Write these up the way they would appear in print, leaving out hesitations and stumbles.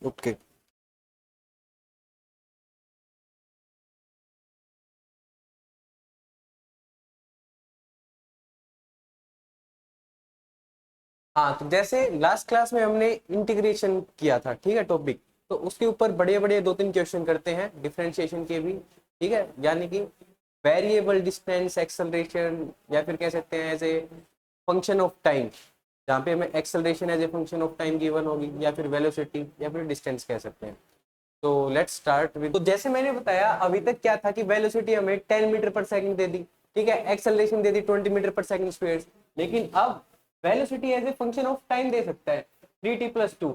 Okay हाँ, तो जैसे लास्ट क्लास में हमने इंटीग्रेशन किया था, ठीक है, टॉपिक, तो उसके ऊपर बड़े बड़े दो तीन क्वेश्चन करते हैं डिफरेंशिएशन के भी, ठीक है, यानी कि वेरिएबल डिस्टेंस एक्सेलरेशन, या फिर कह सकते हैं as a function of time, जहाँ पे हमें acceleration as a function of time given होगी, या फिर वेलोसिटी या फिर डिस्टेंस कह सकते हैं। तो लेट्स स्टार्ट विद, तो जैसे मैंने बताया अभी तक क्या था कि वेलोसिटी हमें 10 मीटर पर सेकंड दे दी, ठीक है, एक्सेलरेशन दे दी 20 मीटर पर सेकंड स्क्वायर, लेकिन अब velocity as a function of time दे सकता है 3t+2,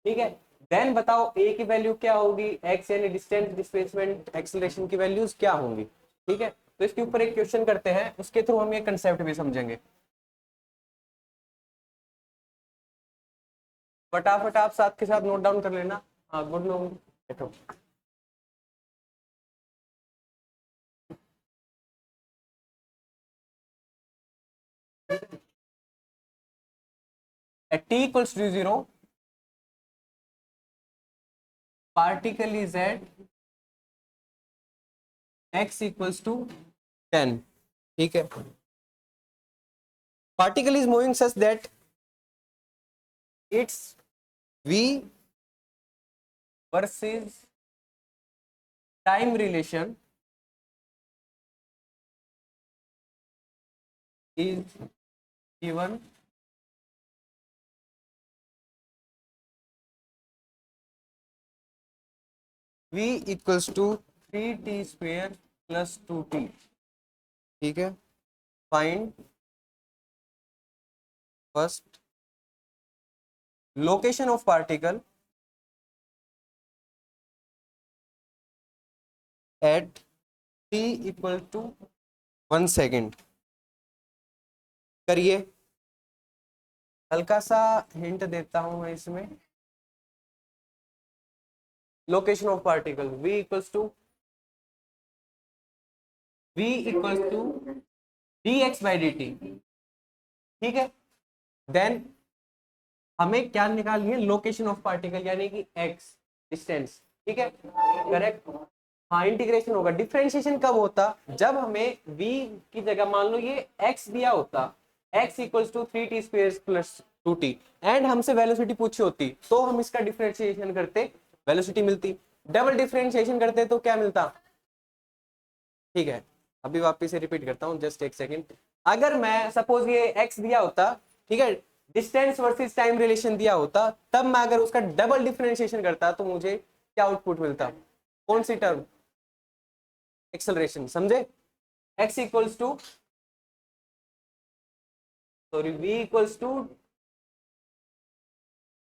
ठीक है। देन बताओ ए की वैल्यू क्या होगी, एक्स यानी डिस्टेंस, डिस्प्लेसमेंट, एक्सेलरेशन की वैल्यूज क्या होंगी, ठीक है। तो इसके ऊपर एक क्वेश्चन करते हैं, उसके थ्रू हम ये कंसेप्ट भी समझेंगे। फटाफट आप साथ के साथ नोट डाउन कर लेना। हाँ, गुड मॉर्निंग, बैठो। At t equals to 0, particle is at x equals to 10, ठीक है। Particle is moving such that its v versus time relation is given v equals to 3t square plus 2t, ठीक है। Find first location of particle at t equal to 1 second. करिए, हल्का सा hint देता हूं मैं इसमें। Location of particle v equals to dx by dt, ठीक है। देन हमें क्या निकालनी है, लोकेशन ऑफ पार्टिकल यानी कि x डिस्टेंस, ठीक है, करेक्ट। हाँ, इंटीग्रेशन होगा। डिफरेंशिएशन कब होता, जब हमें v की जगह मान लो ये x दिया होता, x equals to 3t square plus 2t, and हमसे वेलोसिटी पूछी होती, तो हम इसका डिफरेंशिएशन करते, वेलोसिटी मिलती। डबल डिफरेंशिएशन करते तो क्या मिलता, ठीक है। अभी वापस से रिपीट करता हूँ, जस्ट एक सेकेंड। अगर मैं सपोज ये x दिया होता, ठीक है, डिस्टेंस वर्सेस टाइम रिलेशन दिया होता, तब मैं अगर उसका डबल डिफरेंशिएशन करता तो मुझे क्या आउटपुट मिलता, कौन सी टर्म, एक्सेलरेशन, समझे। x equals to sorry v equals to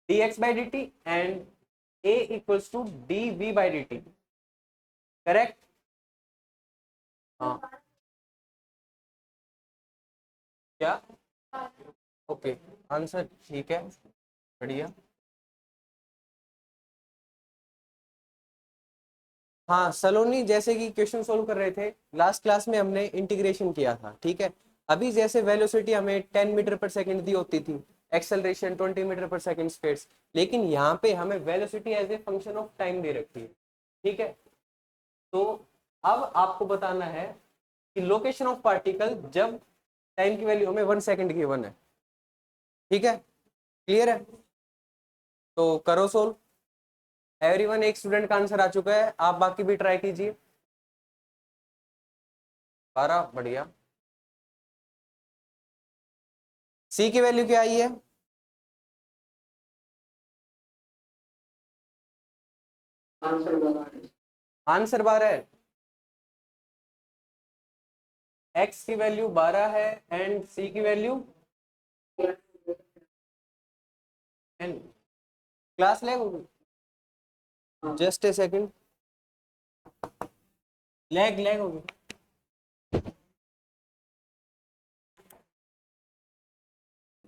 dx by dt and a equals to dv by dt, correct. हाँ, क्या, ओके, आंसर ठीक है, बढ़िया। हाँ सलोनी, जैसे कि क्वेश्चन सोल्व कर रहे थे, लास्ट क्लास में हमने इंटीग्रेशन किया था, ठीक है। अभी जैसे वेलोसिटी हमें 10 मीटर पर सेकंड दी होती थी, acceleration 20 metre per second square, लेकिन यहाँ पे हमें velocity as a function of time दे रखी है, ठीक है। तो अब आपको बताना है कि लोकेशन ऑफ पार्टिकल जब टाइम की वैल्यू हमें 1 सेकंड गिवन है, ठीक है, क्लियर है। तो करो सोल्व। एवरीवन, एक स्टूडेंट का आंसर आ चुका है, आप बाकी भी ट्राई कीजिए। 12, बढ़िया। सी की वैल्यू क्या आई है, आंसर 12 है। एक्स की वैल्यू 12 है एंड सी की वैल्यू एन। क्लास लैग होगी, जस्ट ए सेकंड, लैग होगी।